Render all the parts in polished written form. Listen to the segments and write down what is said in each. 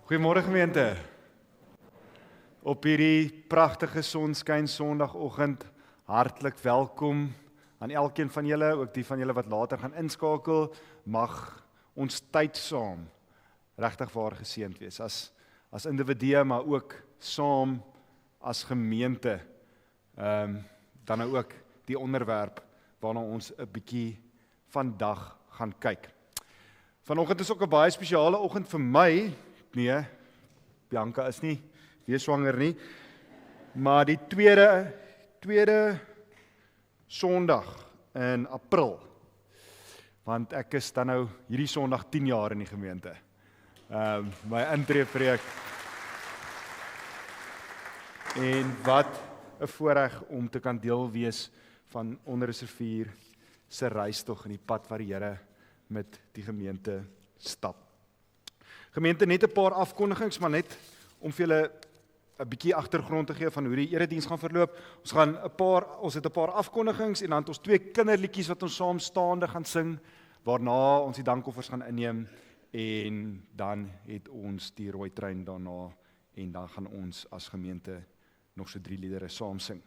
Goeiemôre gemeente. Op hierdie pragtige sonskyn Sondagoggend, hartlik welkom aan elkeen van julle, ook die van julle wat later gaan inskakel. Mag ons tyd saam regtig waar geseënd wees as individue, maar ook saam as gemeente. Dan nou ook die onderwerp waarna ons 'n bietjie vandag gaan kyk. Vanoggend is ook 'n baie spesiale oggend vir my. Nee, Bianca is nie weer swanger nie. Maar die tweede Sondag in April. Want ek is dan nou hierdie Sondag 10 jaar in die gemeente. My intreepreek. En wat 'n voorreg om te kan deel wees van Onderreservier se reistog in die pad wat die Here met die gemeente stap. Gemeente, net 'n paar afkondigings, maar net om vir julle 'n bietjie agtergrond te gee van hoe die erediens gaan verloop. Ons het 'n paar afkondigings en dan het ons 2 kinderliedjies wat ons saam staande gaan sing, waarna ons die dankoffers gaan inneem en dan het ons die rooi trein daarna en dan gaan ons as gemeente nog so 3 liedere saam sing.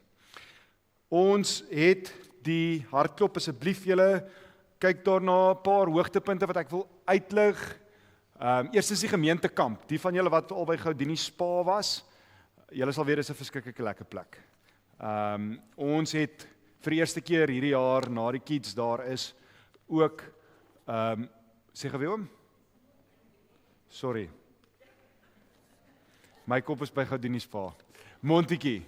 Ons het die hartklop, asseblief julle kyk daarna 'n paar hoogtepunte wat ek wil uitlig. Eers is die gemeentekamp. Die van julle wat al by Goudini Spa was, julle sal weet dis 'n verskriklike lekker plek. Ons het vir die eerste keer hierdie jaar na die kids daar is ook sê geweet oom? Sorry. My kop is by Goudini Spa. Montetjie.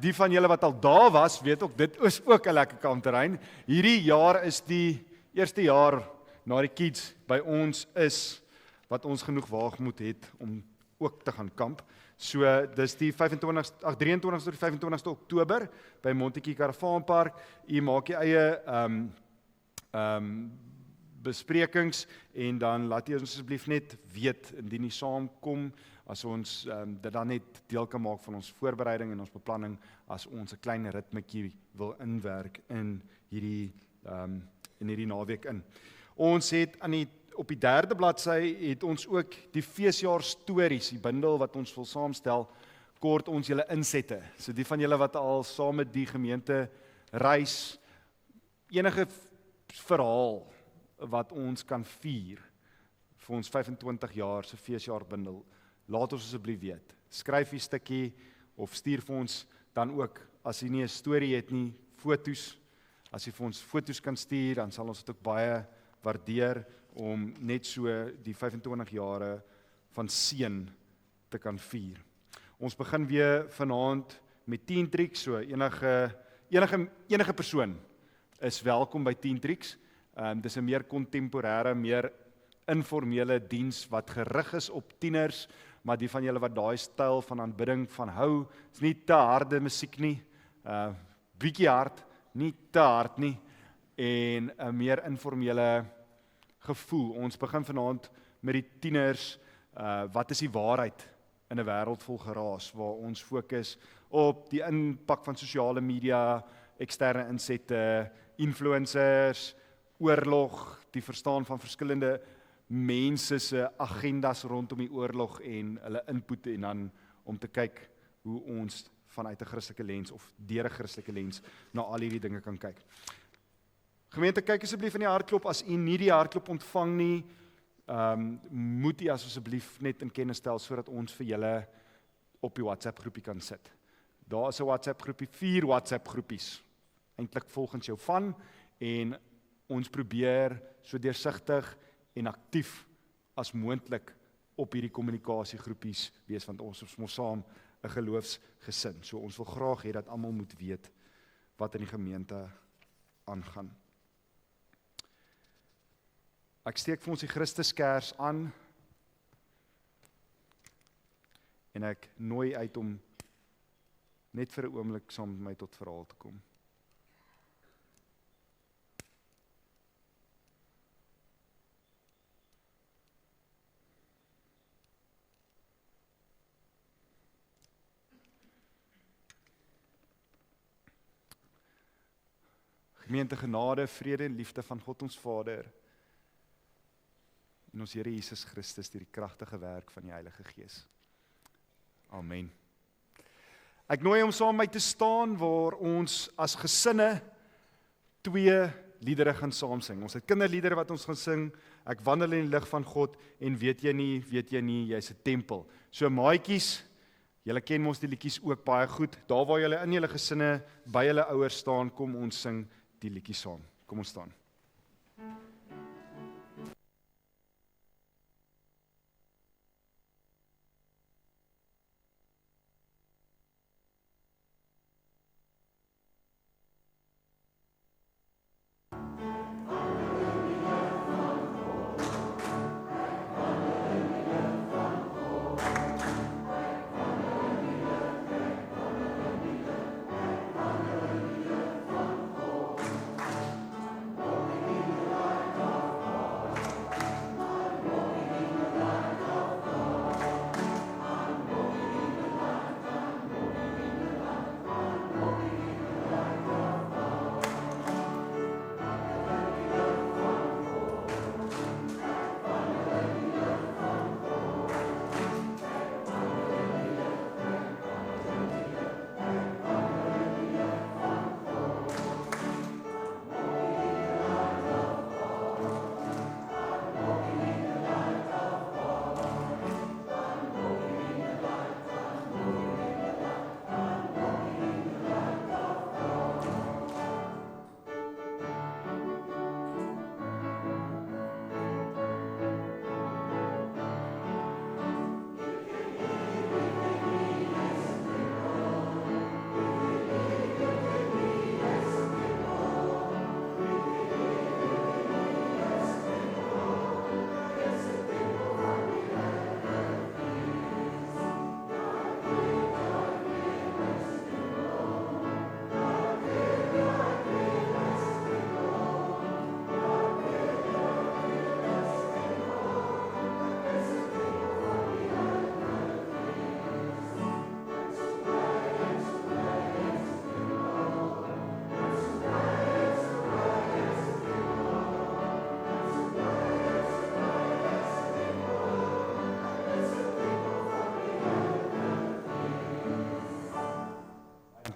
Die van julle wat al daar was, weet ook dit is ook 'n lekker kampterrein. Hierdie jaar is die eerste jaar na die kids by ons is wat ons genoeg waagmoed het om ook te gaan kamp. So dis die 23 tot die 25ste Oktober by Montetjie Karavaanpark. U maak die eie besprekings en dan laat jy ons asseblief net weet indien jy saamkom, as ons dit dan net deel kan maak van ons voorbereiding en ons beplanning as ons 'n klein ritmetjie wil inwerk in hierdie naweek in. Ons het op die 3de bladsy het ons ook die feesjaar stories, die bundel wat ons wil saamstel, kort ons julle insette. So die van julle wat al saam met die gemeente reis, enige verhaal wat ons kan vier vir ons 25 jaar se feesjaar bundel, laat ons asseblief weet. Skryf 'n stukkie of stuur vir ons dan ook, as jy nie 'n storie het nie, foto's. As jy vir ons foto's kan stuur, dan sal ons dit ook baie waardeer om net so die 25 jare van seën te kan vier. Ons begin weer vanaand met 10 Tricks, so enige persoon is welkom by 10 Tricks. Dis 'n meer kontemporêre, meer informele diens wat gerig is op tieners, maar die van julle wat daai styl van aanbidding van hou, is nie te harde musiek nie, bietjie hard, nie te hard nie, en 'n meer informele gevoel. Ons begin vanaand met die tieners, wat is die waarheid in 'n wêreld vol geraas, waar ons fokus op die impak van sosiale media, eksterne insette, influencers, oorlog, die verstaan van verskillende mense se agendas rondom die oorlog en hulle input, en dan om te kyk hoe ons vanuit 'n Christelike lens of deur 'n Christelike lens na al hierdie dinge kan kyk. Gemeente, kyk asseblief in die hartklop. As u nie die hartklop ontvang nie, moet u asseblief net in kennis stel sodat ons vir julle op die WhatsApp groepie kan sit. Daar is 'n WhatsApp groepie, 4 WhatsApp groepies, eintlik volgens jou van, en ons probeer so deursigtig en aktief as moontlik op hierdie kommunikasiegroepies wees, want ons is mos saam 'n geloofsgesin. So ons wil graag hê dat almal moet weet wat in die gemeente aangaan. Ek steek vir ons die Christuskers aan en ek nooi uit om net vir 'n oomblik saam met my tot verhaal te kom. Gemeente, genade, vrede en liefde van God ons Vader en ons Here Jesus Christus deur die kragtige werk van die Heilige Gees. Amen. Ek nooi om saam met my te staan waar ons as gesinne 2 liedere gaan saam sing. Ons het kinderliedere wat ons gaan sing, ek wandel in die lig van God, en weet jy nie, jy's 'n tempel. So maatjies, julle ken mos die liedjies ook baie goed, daar waar julle in julle gesinne, by julle ouers staan, kom ons sing die liedjies saam. Kom ons staan.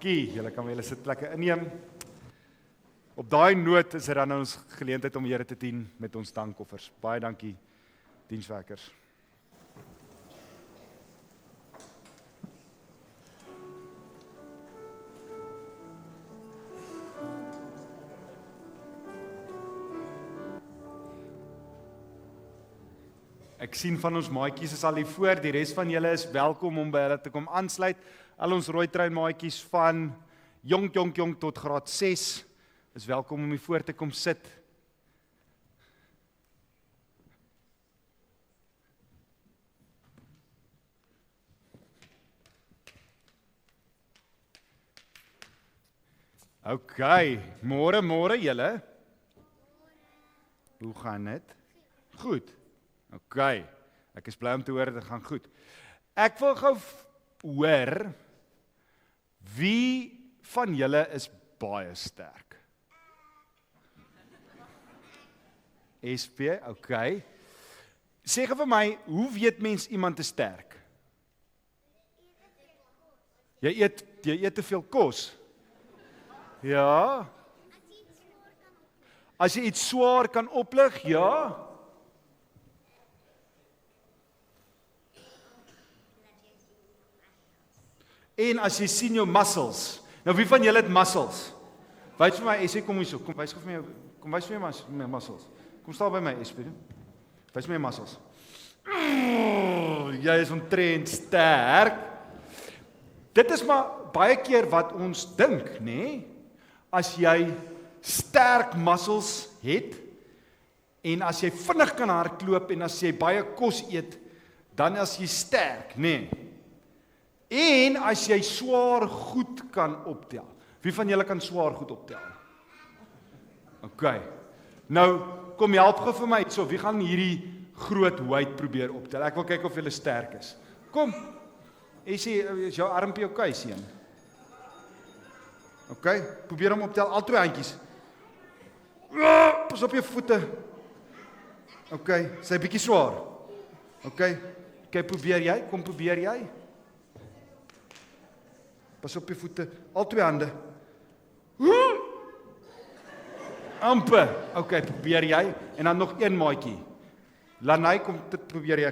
Julle kan julle sitplekke inneem. Op daai noot is dit dan ons geleentheid om Here te dien met ons dankoffers. Baie dankie, dienswerkers. Ek sien van ons maatjies is al hier voor, die res van julle is welkom om by hulle te kom aansluit. Al ons rooi trui maatjies van jong tot graad 6 is welkom om hier voor te kom sit. OK, môre julle. Hoe gaan dit? Goed. OK, ek is bly om te hoor dit gaan goed. Ek wil gou hoor, wie van julle is baie sterk? SP, OK. Sê gou vir my, hoe weet mens iemand is sterk? Jy eet te veel kos? Ja. As jy iets swaar kan oplig, ja. En as jy sien jou muscles. Nou wie van julle het muscles? Wys vir my, Essie, kom hier so. Kom wys vir my, kom wys vir my muscles. Kom staan by my, Essie. Wys my muscles. Jy is omtrent sterk. Dit is maar baie keer wat ons dink, nê? As jy sterk muscles het en as jy vinnig kan hardloop en as jy baie kos eet, dan is jy sterk, nê? En as jy swaar goed kan optel. Wie van julle kan swaar goed optel? OK. Nou, kom help gou vir my. So, wie gaan hierdie groot weight probeer optel? Ek wil kyk of julle sterk is. Kom. Is jou armpie OK, seun? OK, probeer hom optel. Al 2 handjies. Pas op jou voete. OK, sy bietjie swaar. OK, probeer jy? Kom probeer jy? Pas op jou voete, al twee hande. Amper. OK, probeer jy? En dan nog een maatjie. Lanai, kom dit probeer jy.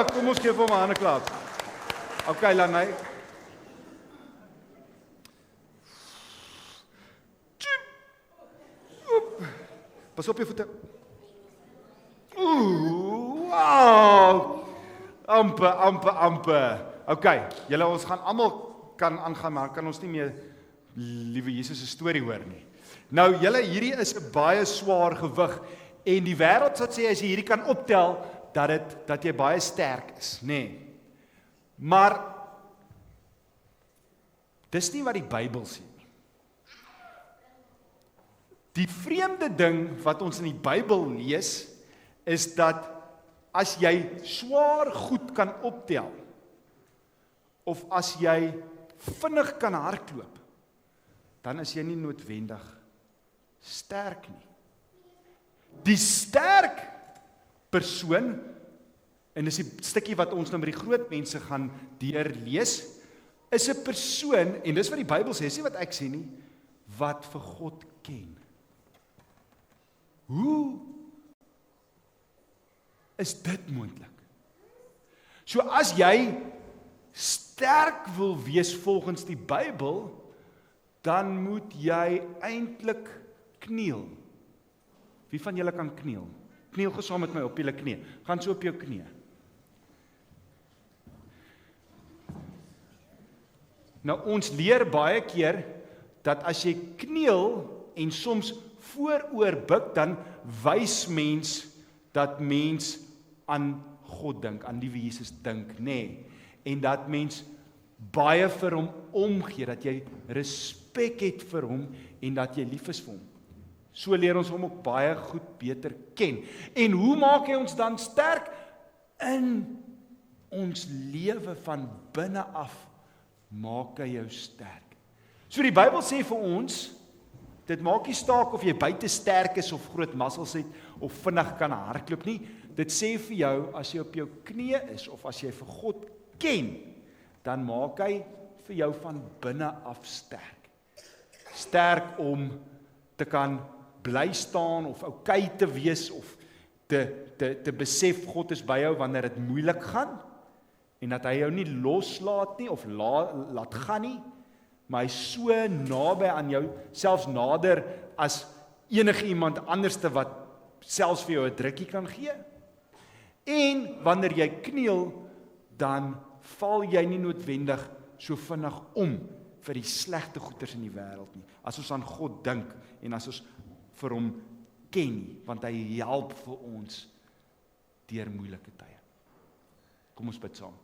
Kom ons gee vir hom 'n hande klap. OK, Lanai. Pas op jou voete. Wow. Amper. OK, julle ons gaan almal kan aangaan, maar kan ons nie meer liewe Jesus se storie hoor nie. Nou julle, hierdie is 'n baie swaar gewig en die wêreld sal sê as jy hierdie kan optel dat jy baie sterk is, nê. Nee. Maar dis nie wat die Bybel sê nie. Die vreemde ding wat ons in die Bybel lees is dat as jy swaar goed kan optel of as jy vinnig kan hardloop, dan is jy nie noodwendig sterk nie. Die sterk persoon, en dis die stukkie wat ons nou met die groot mense gaan deurlees, is 'n persoon, en dis wat die Bybel sê, sê wat ek sê nie, wat vir God ken. Hoe is dit moontlik? So as jy sterk wil wees volgens die Bybel, dan moet jy eintlik kniel. Wie van julle kan kniel? Kniel gou saam met my op julle knie. Gaan so op jou knie. Nou ons leer baie keer dat as jy kniel en soms vooroor buig, dan wys mens dat mens aan God dink, aan die Jesus dink, nê. Nee. En dat mens baie vir hom omgee, dat jy respek het vir hom en dat jy lief is vir hom. So leer ons hom ook baie goed beter ken. En hoe maak hy ons dan sterk? In ons lewe van binne af maak hy jou sterk. So die Bybel sê vir ons, dit maak nie saak of jy buite sterk is of groot muscles het of vinnig kan hardloop nie. Dit sê vir jou, as jy op jou knie is of as jy vir God ken, dan maak hy vir jou van binne af sterk. Sterk om te kan bly staan of okay te wees of te besef God is by jou wanneer dit moeilik gaan en dat hy jou nie loslaat nie of laat gaan nie, maar hy is so naby aan jou, selfs nader as enige iemand anderste wat selfs vir jou 'n drukkie kan gee. En wanneer jy kniel, dan val jy nie noodwendig so vinnig om vir die slegte goeders in die wêreld nie. As ons aan God dink en as ons vir hom ken, want hy help vir ons deur moeilike tye. Kom ons bid saam.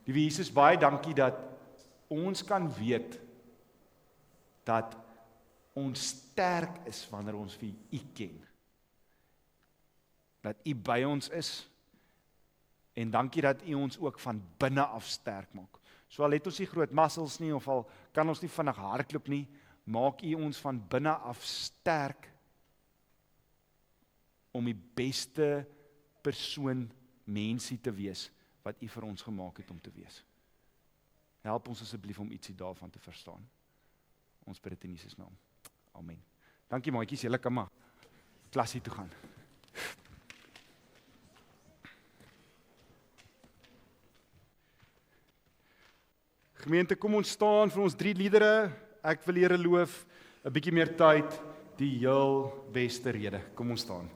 Liewe Jesus, baie dankie dat ons kan weet dat ons sterk is wanneer ons vir U ken. Dat U by ons is en dankie dat U ons ook van binne af sterk maak. So al het ons nie groot muscles nie of al kan ons nie vinnig hardloop nie, maak U ons van binne af sterk om die beste persoon mensie te wees wat U vir ons gemaak het om te wees. Help ons asseblief om ietsie daarvan te verstaan. Ons bid dit in Jesus naam. Amen. Dankie maatjies, julle kan maar klasie toe gaan. Gemeente, kom ons staan vir ons 3 liedere. Ek wil Here loof, 'n bietjie meer tyd, die heel beste rede. Kom ons staan.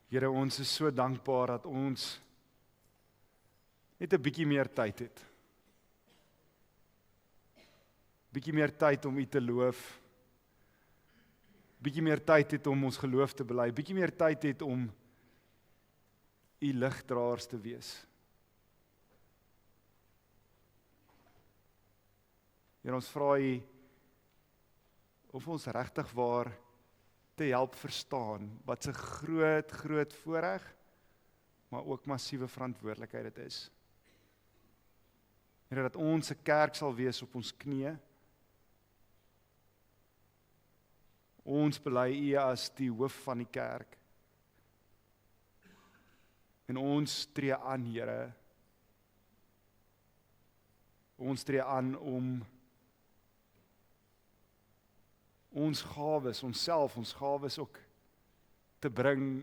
Here, ons is so dankbaar dat ons net 'n bietjie meer tyd het. Bietjie meer tyd om U te loof. Bietjie meer tyd het om ons geloof te bely. Bietjie meer tyd het om U ligdraers te wees. Here, ons vra U of ons regtig waar te help verstaan wat 'n groot voorreg, maar ook massiewe verantwoordelikheid dit is. Here, dat ons 'n kerk sal wees op ons knieë. Ons bely U as die hoof van die kerk. En ons tree aan, Here. Ons tree aan om ons gawes, ons gawes ook te bring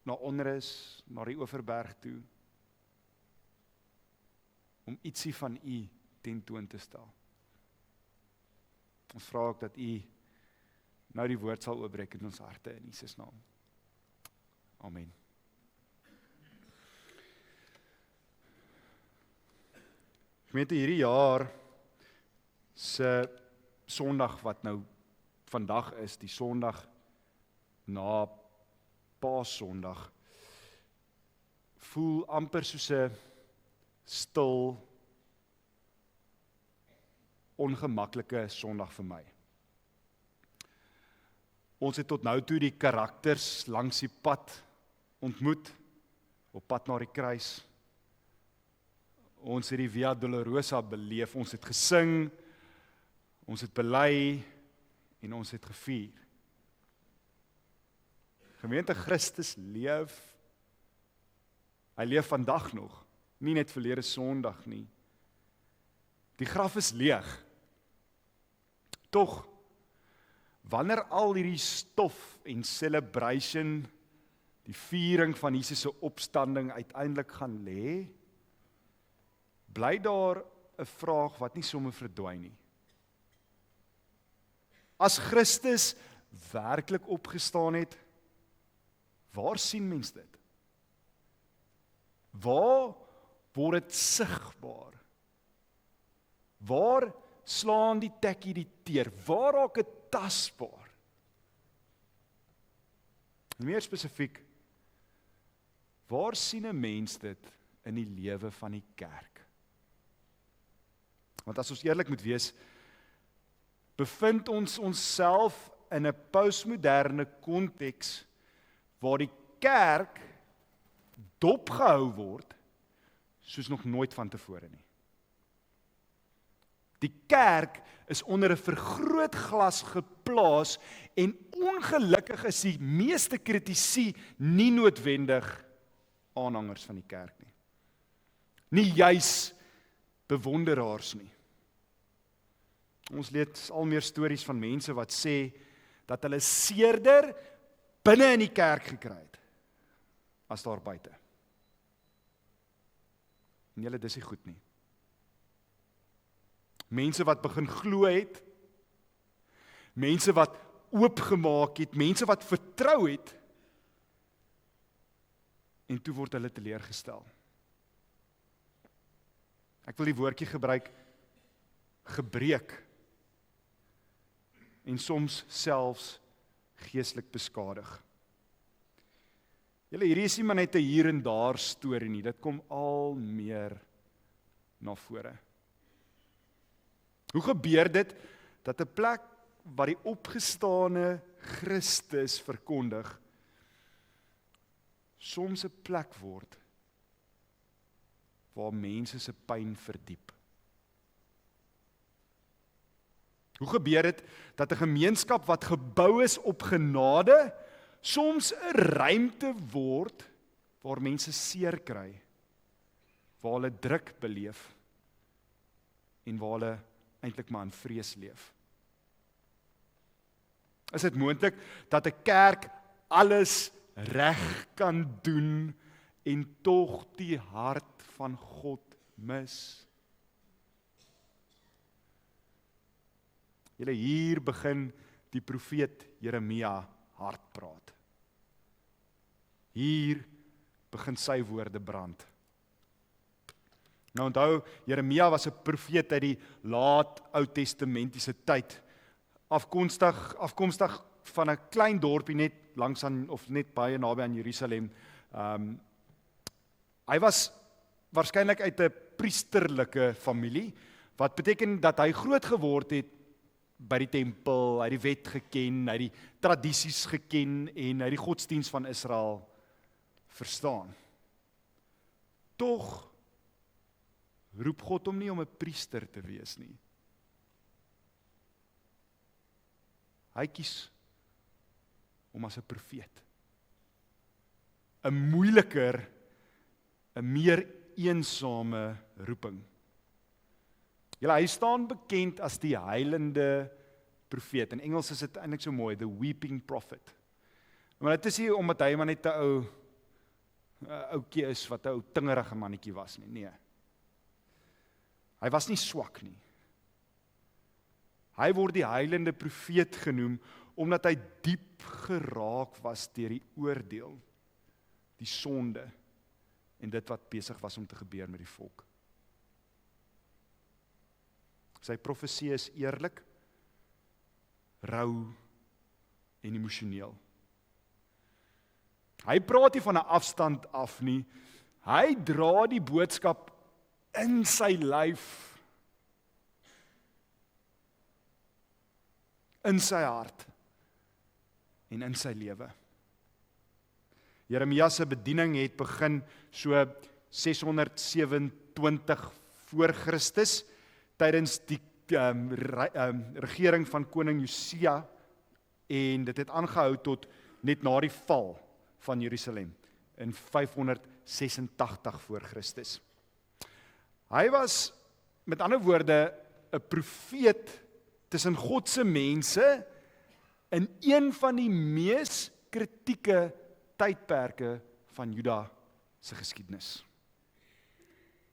na onrus, na die Oeverberg toe, om ietsie van U tentoon te stel. Ons vra ook dat U nou die woord sal oopbreek in ons harte in Jesus naam. Amen. Gemeente, hierdie jaar se Sondag wat nou vandag is, die Sondag na Paasondag, voel amper soos 'n stil, ongemaklike Sondag vir my. Ons het tot nou toe die karakters langs die pad ontmoet, op pad na die kruis. Ons het die Via Dolorosa beleef, ons het gesing, ons het bely, en ons het gevier. Gemeente, Christus leef. Hy leef vandag nog, nie net verlede Sondag nie. Die graf is leeg. Tog, wanneer al hierdie stof en celebration, die viering van Jesus se opstanding uiteindelik gaan lê, bly daar 'n vraag wat nie sommer verdwyn nie. As Christus werklik opgestaan het, waar sien mens dit? Waar word dit sigbaar? Waar slaan die tekkie die teer? Waar raak dit tasbaar? Meer spesifiek, waar sien 'n mens dit in die lewe van die kerk? Want as ons eerlik moet wees, bevind ons onsself in 'n postmoderne konteks waar die kerk dopgehou word soos nog nooit vantevore nie. Die kerk is onder 'n vergrootglas geplaas en ongelukkig is die meeste kritici nie noodwendig aanhangers van die kerk nie. Nie juis bewonderaars nie. Ons lees al meer stories van mense wat sê dat hulle seerder binne in die kerk gekry het as daar buite. En julle, dis nie goed nie. Mense wat begin glo het, mense wat oopgemaak het, mense wat vertrou het, en toe word hulle teleurgestel. Ek wil die woordjie gebruik, gebreek, en soms selfs geestelik beskadig. Julle, hierdie is nie maar net 'n hier en daar storie nie, dit kom al meer na vore. Hoe gebeur dit dat 'n plek waar die opgestane Christus verkondig, soms 'n plek word waar mense se pyn verdiep? Hoe gebeur dit dat 'n gemeenskap wat gebou is op genade, soms 'n ruimte word waar mense seer kry, waar hulle druk beleef en waar hulle eintlik maar in vrees leef? Is dit moontlik dat 'n kerk alles reg kan doen en tog die hart van God mis? Julle, hier begin die profeet Jeremia hard praat. Hier begin sy woorde brand. Nou onthou, Jeremia was 'n profeet uit die laat Ou Testamentiese tyd, afkomstig van 'n klein dorpie net langs aan of net baie naby aan Jerusalem. Hy was waarskynlik uit 'n priesterlike familie, wat beteken dat hy groot geword het by die tempel, hy het die wet geken, hy het die tradisies geken en hy het die godsdiens van Israel verstaan. Tog roep God hom nie om 'n priester te wees nie. Hy kies om as 'n profeet 'n moeiliker, 'n meer eensame roeping. Hy staan bekend as die huilende profeet. In Engels is dit eintlik so mooi, the weeping prophet. Maar dit is nie omdat hy maar net 'n ouetjie is wat 'n ou tingerige mannetjie was nie. Nee. Hy was nie swak nie. Hy word die huilende profeet genoem omdat hy diep geraak was deur die oordeel, die sonde en dit wat besig was om te gebeur met die volk. Sy profesie is eerlik, rou en emosioneel. Hy praat nie van 'n afstand af nie. Hy dra die boodskap in sy lyf, in sy hart en in sy lewe. Jeremia se bediening het begin so 627 voor Christus, tydens die regering van koning Josia, en dit het aangehou tot net na die val van Jerusalem in 586 voor Christus. Hy was, met ander woorde, 'n profeet tussen God se mense in een van die mees kritieke tydperke van Juda se geskiedenis.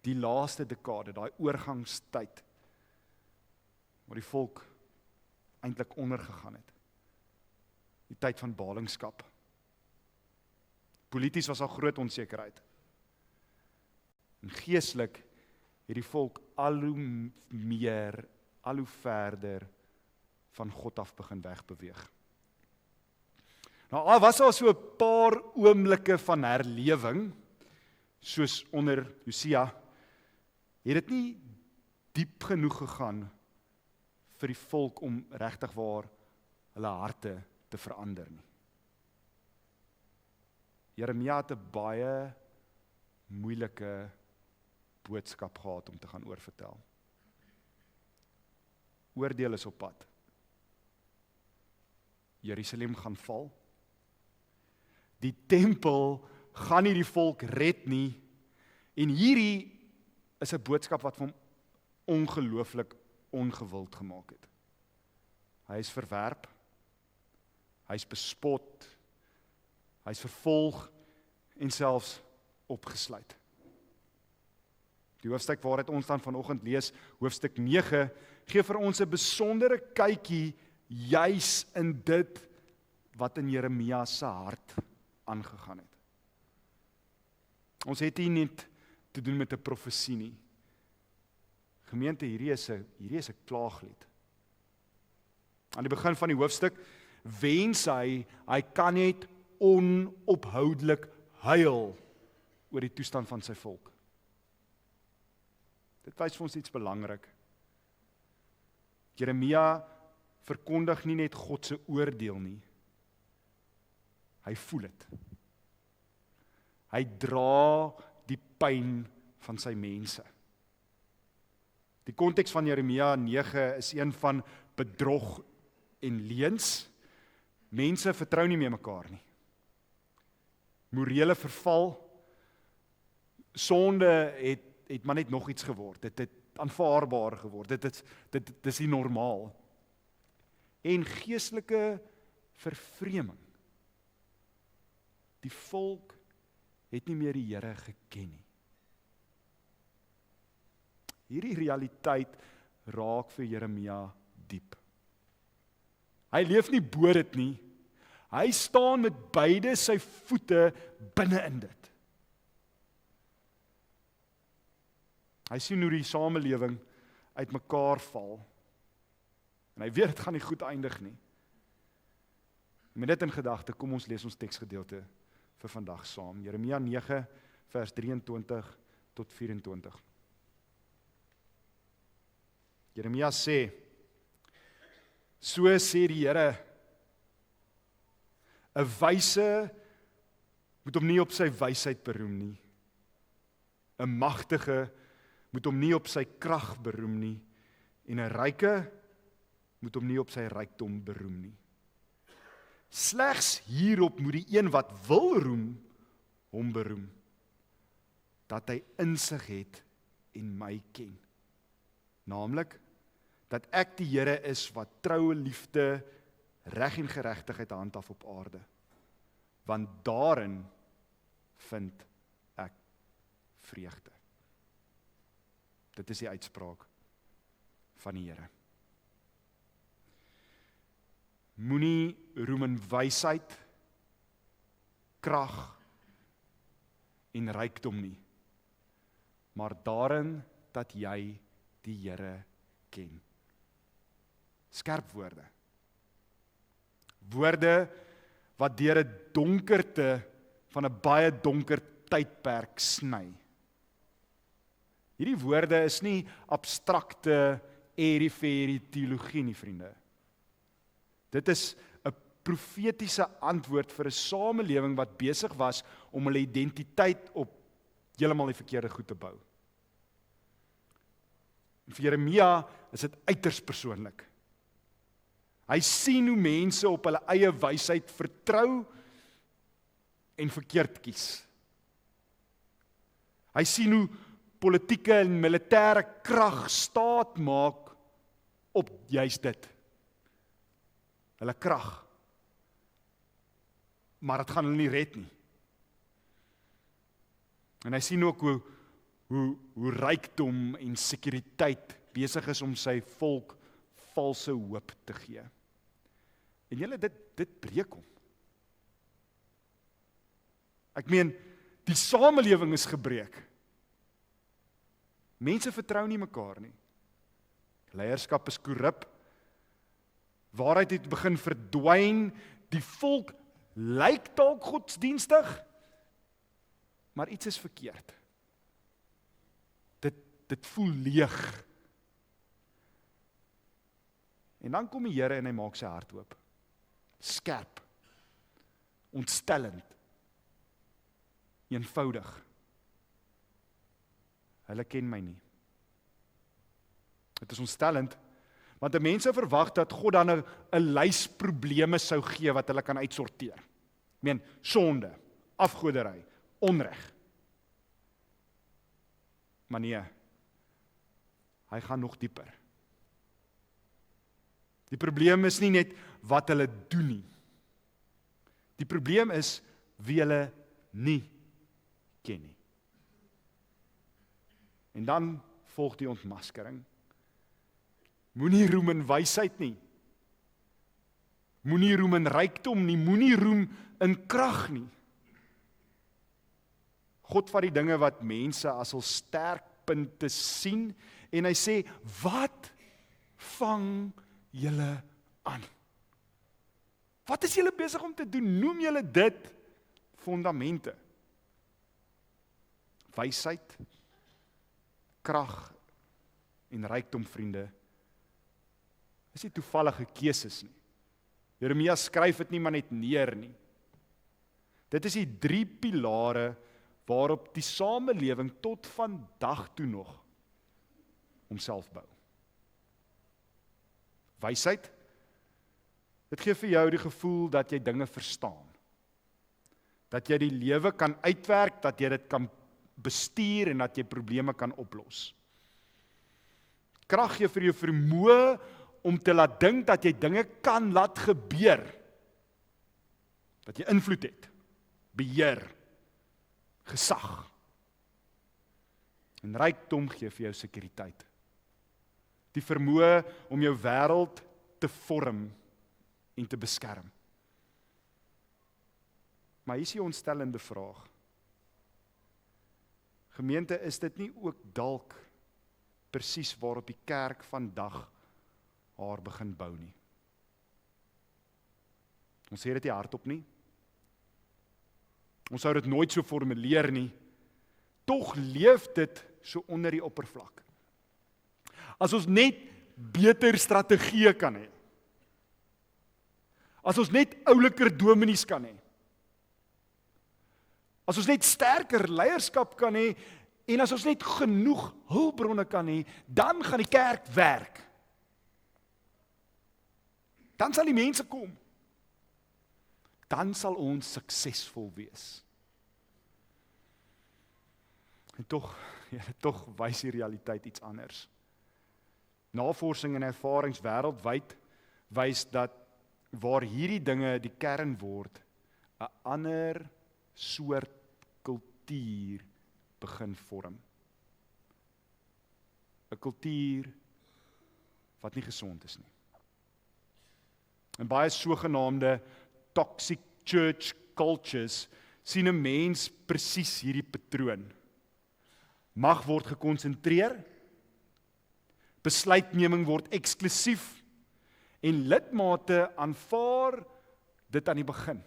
Die laaste dekade, daai oorgangstyd, waar die volk eintlik ondergegaan het. Die tyd van ballingskap. Polities was al groot onsekerheid. En geestelik het die volk al hoe meer, al hoe verder van God af begin wegbeweeg. Nou, was al so 'n paar oomblikke van herlewing, soos onder Josia, het dit nie diep genoeg gegaan vir die volk om regtig waar hulle harte te verander nie. Jeremia het 'n baie moeilike boodskap gehad om te gaan oorvertel. Oordeel is op pad. Jerusalem gaan val. Die tempel gaan nie die volk red nie. En hierdie is 'n boodskap wat hom ongelooflik ongewild gemaak het. Hy is verwerp. Hy is bespot. Hy is vervolg en selfs opgesluit. Die hoofstuk waaruit ons dan vanoggend lees, hoofstuk 9, gee vir ons 'n besondere kykie juis in dit wat in Jeremia se hart aangegaan het. Ons het hier nie te doen met 'n profesie nie. Gemeente, hierdie is 'n klaaglied. Aan die begin van die hoofstuk wens hy kan net onophoudelik huil oor die toestand van sy volk. Dit wys vir ons iets belangrik. Jeremia verkondig nie net God se oordeel nie. Hy voel dit. Hy dra die pyn van sy mense. Die konteks van Jeremia 9 is een van bedrog en leuns. Mense vertrou nie meer mekaar nie. Morele verval, sonde het maar net nog iets geword. Dit het aanvaarbaar geword. Dit is nie normaal. En geestelike vervreeming. Die volk het nie meer die Here geken nie. Hierdie realiteit raak vir Jeremia diep. Hy leef nie bo dit nie. Hy staan met beide sy voete binne in dit. Hy sien hoe die samelewing uitmekaar val. En hy weet dit gaan nie goed eindig nie. Met dit in gedagte, kom ons lees ons teksgedeelte vir vandag saam. Jeremia 9 vers 23 tot 24. Jeremia sê, so sê die Here, 'n wyse moet hom nie op sy wysheid beroem nie. 'n magtige moet hom nie op sy krag beroem nie. En 'n ryke moet hom nie op sy rykdom beroem nie. Slegs hierop moet die een wat wil roem, hom beroem, dat hy insig het en my ken. Naamlik, dat ek die Here is wat troue liefde, reg en geregtigheid handhaaf op aarde. Want daarin vind ek vreugde. Dit is die uitspraak van die Here. Moenie roem in wysheid, krag en rykdom nie, maar daarin dat jy die Here ken. Skerp woorde. Woorde wat deur 'n donkerte van 'n baie donker tydperk sny. Hierdie woorde is nie abstrakte airy-fairy teologie nie, vriende. Dit is 'n profetiese antwoord vir 'n samelewing wat besig was om hulle identiteit op heeltemal die verkeerde goed te bou. En vir Jeremia is dit uiters persoonlik. Hy sien hoe mense op hulle eie wysheid vertrou en verkeerd kies. Hy sien hoe politieke en militêre krag staat maak op juist dit. Hulle krag. Maar dit gaan hulle nie red nie. En hy sien ook hoe rykdom en sekuriteit besig is om sy volk valse hoop te gee. En julle, dit breek hom. Ek meen, die samelewing is gebreek. Mense vertrou nie mekaar nie. Leierskap is korrup. Waarheid het begin verdwyn. Die volk lyk dalk godsdienstig, maar iets is verkeerd. Dit voel leeg. En dan kom die Here en hy maak sy hart oop. Skerp. Ontstellend. Eenvoudig. Hulle ken my nie. Dit is ontstellend, want die mense verwag dat God dan 'n lys probleme sou gee wat hulle kan uitsorteer. Ek meen, sonde, afgoderry, onreg. Maar nee, hy gaan nog dieper. Die probleem is nie net wat hulle doen nie. Die probleem is wie hulle nie ken nie. En dan volg die ontmaskering. Moenie roem in wysheid nie. Moenie roem in rykdom nie. Moenie roem in krag nie. God vat die dinge wat mense as hul sterkpunte sien en hy sê, wat vang julle aan? Wat is julle besig om te doen? Noem julle dit fondamente. Wysheid, krag en rykdom, vriende, is nie toevallige keuses nie. Jeremia skryf dit nie maar net neer nie. Dit is die 3 pilare waarop die samelewing tot vandag toe nog homself bou. Wysheid, dit gee vir jou die gevoel dat jy dinge verstaan. Dat jy die lewe kan uitwerk, dat jy dit kan bestuur en dat jy probleme kan oplos. Krag gee vir jou vermoë om te laat dink dat jy dinge kan laat gebeur. Dat jy invloed het, beheer, gesag. En rykdom gee vir jou sekuriteit. Die vermoë om jou wêreld te vorm en te beskerm. Maar hier is die ontstellende vraag. Gemeente, is dit nie ook dalk presies waarop die kerk vandag haar begin bou nie? Ons sê dit nie hardop nie. Ons sou dit nooit so formuleer nie. Tog leef dit so onder die oppervlak. As ons net beter strategieë kan hê. As ons net ouliker dominees kan hê. As ons net sterker leierskap kan hê, en as ons net genoeg hulpbronne kan hê, dan gaan die kerk werk. Dan sal die mense kom. Dan sal ons suksesvol wees. En tog wys die realiteit iets anders. Navorsing en ervarings wêreldwyd wys dat waar hierdie dinge die kern word, 'n ander soort kultuur begin vorm. 'n Kultuur wat nie gesond is nie. En baie sogenaamde toxic church cultures sien 'n mens presies hierdie patroon. Mag word gekonsentreer, besluitneming word eksklusief en lidmate aanvaar dit aan die begin.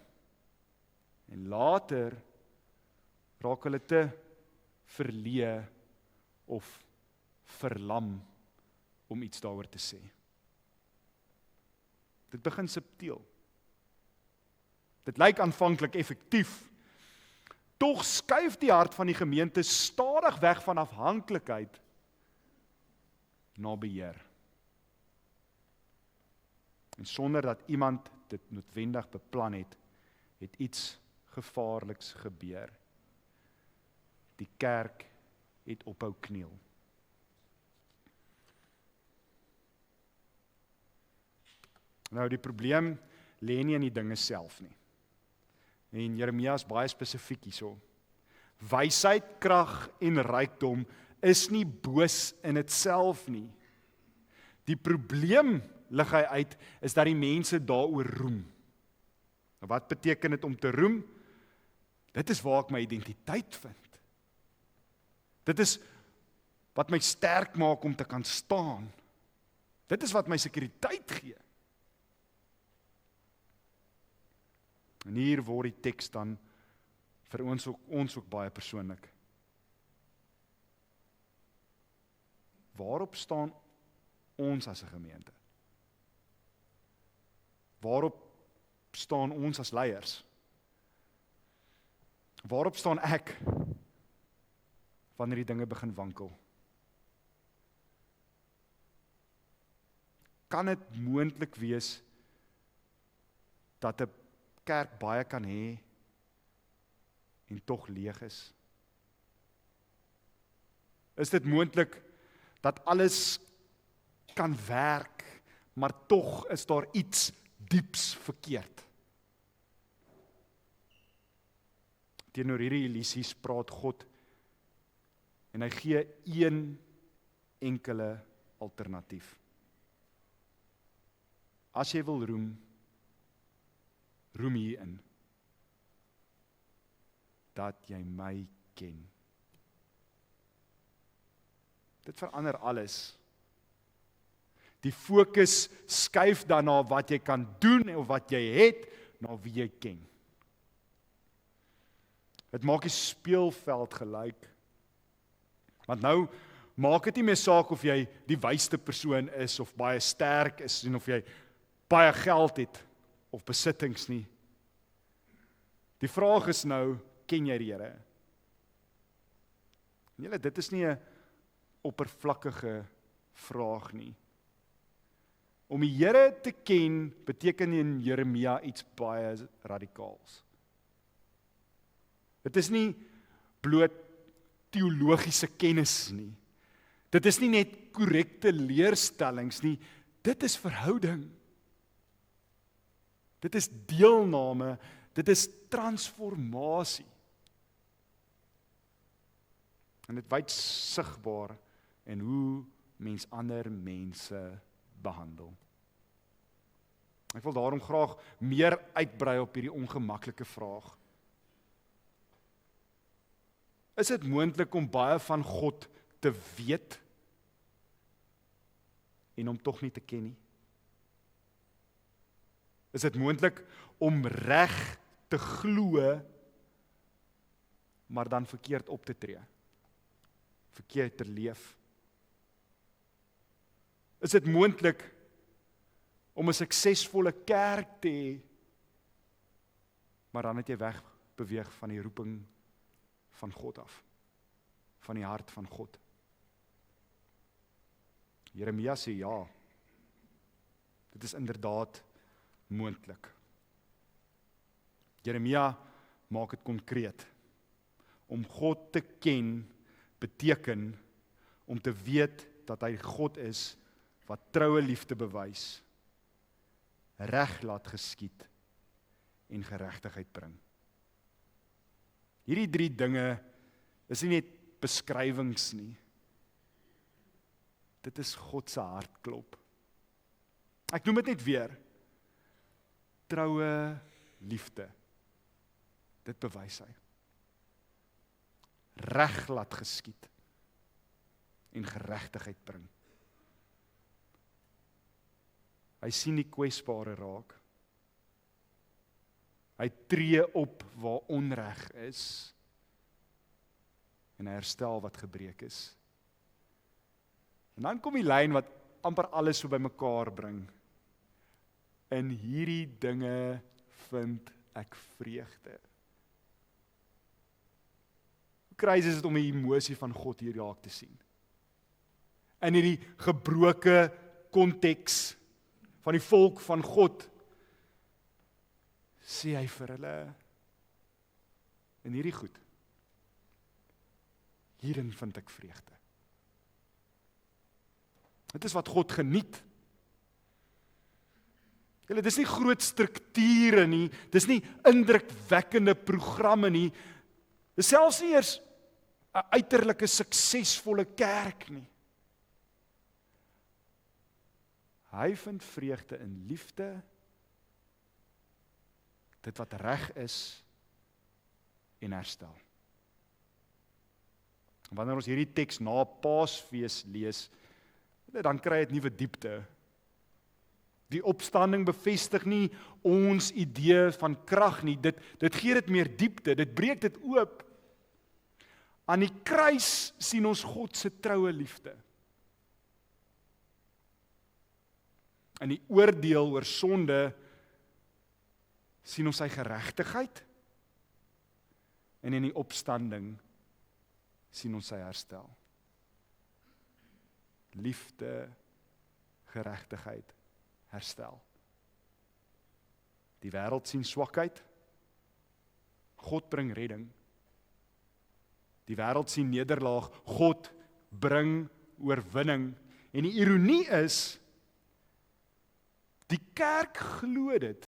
En later raak hulle te verleë of verlam om iets daaroor te sê. Dit begin subtiel. Dit lyk aanvanklik effektief. Tog skuif die hart van die gemeente stadig weg van afhanklikheid na beheer. En sonder dat iemand dit noodwendig beplan het, het iets gevaarliks gebeur. Die kerk het ophou kniel. Nou die probleem lê nie in die dinge self nie. En Jeremia is baie spesifiek hierso. Wysheid, krag en rykdom is nie boos in dit self nie. Die probleem, lig hy uit, is dat die mense daaroor roem. Nou, wat beteken dit om te roem? Dit is waar ek my identiteit vind. Dit is wat my sterk maak om te kan staan. Dit is wat my sekuriteit gee. En hier word die teks dan vir ons ook baie persoonlik. Waarop staan ons as 'n gemeente? Waarop staan ons as leiers? Waarop staan ek wanneer die dinge begin wankel? Kan dit moontlik wees dat 'n kerk baie kan hê en tog leeg is? Is dit moontlik dat alles kan werk, maar tog is daar iets dieps verkeerd? Teenoor hierdie illusies praat God en hy gee een enkele alternatief. As jy wil roem hierin, dat jy my ken. Dit verander alles. Die fokus skuif dan na wat jy kan doen of wat jy het, na wie jy ken. Dit maak die speelveld gelyk. Want nou maak dit nie meer saak of jy die wysste persoon is of baie sterk is en of jy baie geld het of besittings nie. Die vraag is nou, ken jy die Here? En julle, dit is nie 'n oppervlakkige vraag nie. Om die Here te ken beteken in Jeremia iets baie radikaals. Dit is nie bloot teologiese kennis nie. Dit is nie net korrekte leerstellings nie, dit is verhouding. Dit is deelname, dit is transformasie. En dit wys sigbaar in hoe mens ander mense behandel. Ek wil daarom graag meer uitbrei op hierdie ongemaklike vraag. Is dit moontlik om baie van God te weet en hom tog nie te ken nie? Is dit moontlik om reg te glo, maar dan verkeerd op te tree? Verkeerd te leef? Is dit moontlik om 'n suksesvolle kerk te hê, maar dan het jy wegbeweeg van die roeping van God af, van die hart van God? Jeremia sê ja, dit is inderdaad moontlik. Jeremia maak dit konkreet. Om God te ken beteken om te weet dat hy God is wat troue liefde bewys, reg laat geskied en geregtigheid bring. Hierdie 3 dinge is nie net beskrywings nie. Dit is God se hartklop. Ek noem dit net weer. Troue liefde. Dit bewys hy. Reg laat geskied en geregtigheid bring. Hy sien die kwesbare raak. Hy tree op waar onreg is en hy herstel wat gebreek is. En dan kom die lyn wat amper alles so bymekaar bring. In hierdie dinge vind ek vreugde. Hoe crazy is dit om die emosie van God hier raak te sien? In hierdie gebroke konteks van die volk van God, sê hy vir hulle, in hierdie goed, hierin vind ek vreugde. Dit is wat God geniet. Julle, dis nie groot strukture nie, dis nie indrukwekkende programme nie, dis selfs nie eers 'n uiterlike suksesvolle kerk nie. Hy vind vreugde in liefde, dit wat reg is en herstel. Wanneer ons hierdie teks na Paasfees lees, dan kry dit nuwe diepte. Die opstanding bevestig nie ons idee van krag nie, dit gee dit meer diepte, dit breek dit oop. Aan die kruis sien ons God se troue liefde. In die oordeel oor sonde sien ons sy geregtigheid en in die opstanding sien ons sy herstel. Liefde, geregtigheid, herstel. Die wêreld sien swakheid, God bring redding. Die wêreld sien nederlaag, God bring oorwinning. En die ironie is, die kerk glo dit,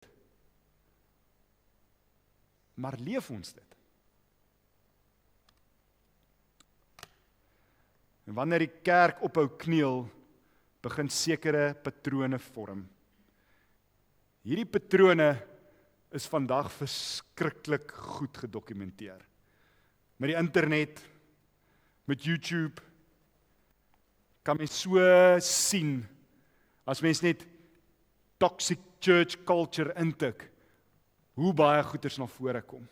maar leef ons dit? En wanneer die kerk ophou kniel, begin sekere patrone vorm. Hierdie patrone is vandag verskriklik goed gedokumenteer. Met die internet, met YouTube, kan mens so sien, as mens net toxic church culture intik, hoe baie goeders na vore kom.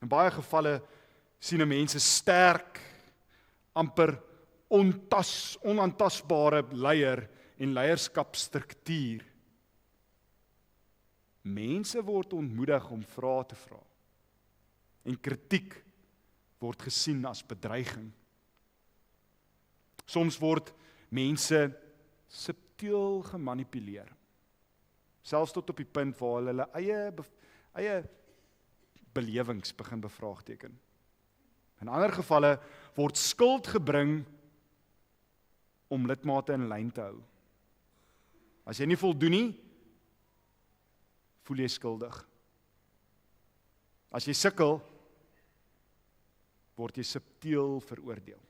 In baie gevalle sien mense sterk, amper onaantastbare leier en leierskapsstruktuur. Mense word ontmoedig om vrae te vra. En kritiek word gesien as bedreiging. Soms word mense subtiel gemanipuleer. Selfs tot op die punt waar hulle eie belewings begin bevraagteken. In ander gevalle word skuld gebring om lidmate in lyn te hou. As jy nie voldoen nie, voel jy skuldig. As jy sukkel, word jy subtiel veroordeel.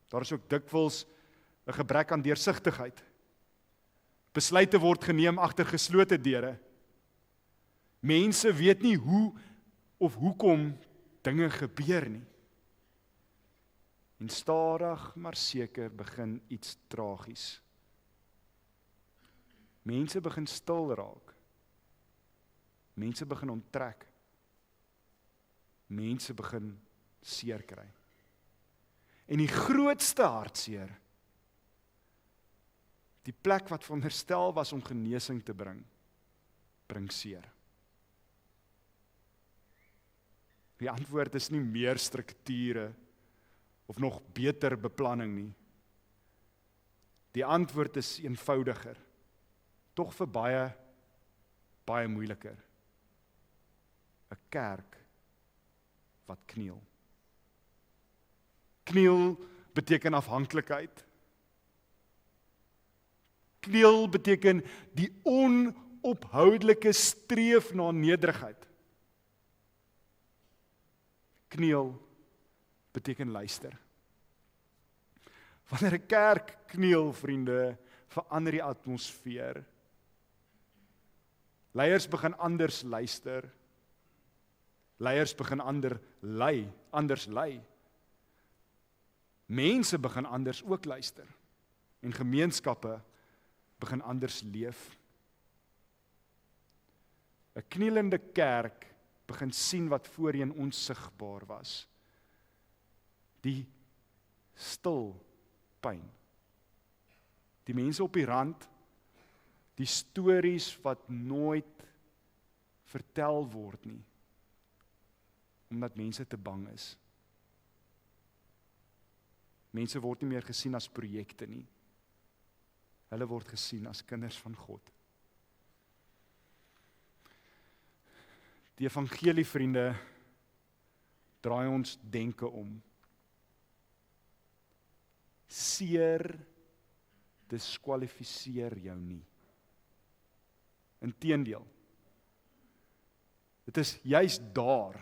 Daar is ook dikwels 'n gebrek aan deursigtigheid. Besluite word geneem agter geslote deure. Mense weet nie hoe of hoekom dinge gebeur nie. En stadig maar seker begin iets tragies. Mense begin stil raak. Mense begin onttrek. Mense begin seer kry. En die grootste hartseer, die plek wat veronderstel was om genesing te bring seer. Die antwoord is nie meer strukture of nog beter beplanning nie. Die antwoord is eenvoudiger, tog vir baie moeiliker. 'n Kerk wat kniel. Kniel beteken afhanklikheid. Kniel beteken die onophoudelike streef na nederigheid. Kniel beteken luister. Wanneer 'n kerk kniel, vriende, verander die atmosfeer. Leiers begin anders luister. Leiers begin anders lei. Mense begin anders ook luister. En gemeenskappe begin anders leef. 'n Knielende kerk begin sien wat voorheen onsigbaar was. Die stil pyn. Die mense op die rand, die stories wat nooit vertel word nie, omdat mense te bang is. Mense word nie meer gesien as projekte nie. Hulle word gesien as kinders van God. Die evangelie, vriende, draai ons denke om. Seer diskwalifiseer jou nie. Inteendeel, dit is juis daar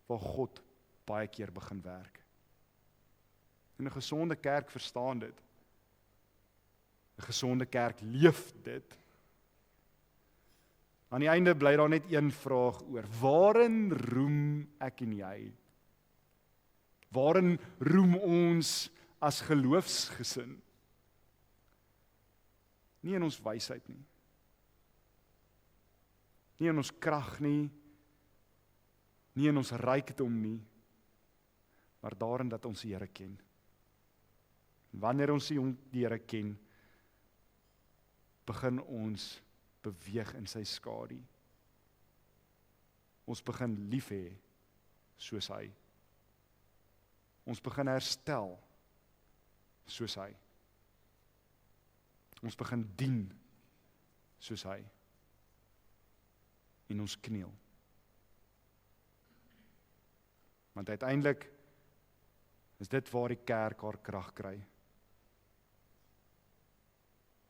waar God baie keer begin werk. En 'n gesonde kerk verstaan dit. 'n Gesonde kerk leef dit. Aan die einde bly daar net een vraag oor. Waarin roem ek en jy? Waarin roem ons as geloofsgesin? Nie in ons wysheid nie. Nie in ons krag nie. Nie in ons rykdom nie. Maar daarin dat ons die Here ken. Wanneer ons die Here ken, begin ons beweeg in sy skadu. Ons begin lief hê soos hy. Ons begin herstel soos hy. Ons begin dien soos hy. En ons kniel. Want uiteindelik is dit waar die kerk haar krag kry.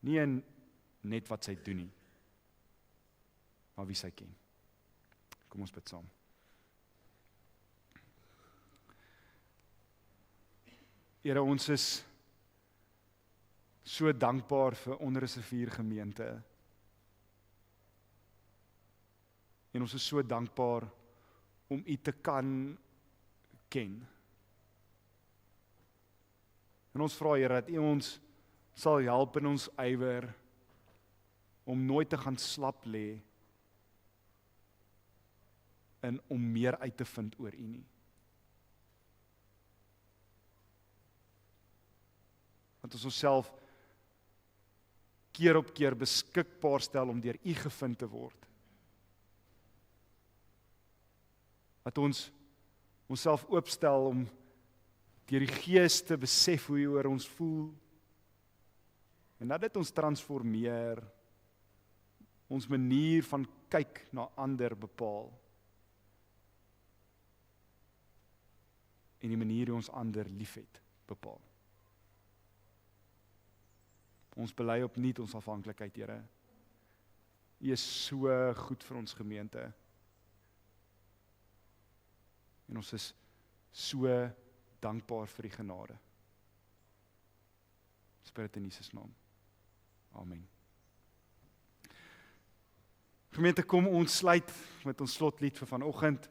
Nie in net wat sy doen nie, maar wie sy ken. Kom ons bid saam. Here, ons is so dankbaar vir Onreserveer gemeente. En ons is so dankbaar om U te kan ken. En ons vra, Here, dat U ons sal help in ons ywer om nooit te gaan slap lê en om meer uit te vind oor U nie. Want ons onsself keer op keer beskikbaar stel om deur U gevind te word. Dat ons onsself oopstel om deur die Gees te besef hoe U oor ons voel, en dat dit ons transformeer, ons manier van kyk na ander bepaal, en die manier hoe ons ander liefhet bepaal. Ons bely opnuut ons afhanklikheid, Here. U is so goed vir ons gemeente. En ons is so dankbaar vir die genade. Ons bid dit in Jesus naam. Amen. Gemeente, kom ons sluit met ons slotlied vir vanoggend,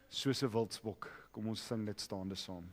soos 'n wildsbok. Kom ons sing dit staande saam.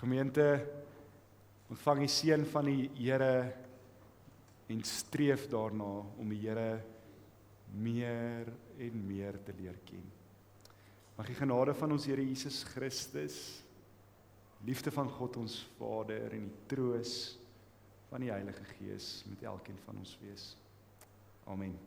Gemeente, ontvang die seën van die Here en streef daarna om die Here meer en meer te leer ken. Mag die genade van ons Here Jesus Christus, liefde van God ons Vader en die troos van die Heilige Gees met elkeen van ons wees. Amen.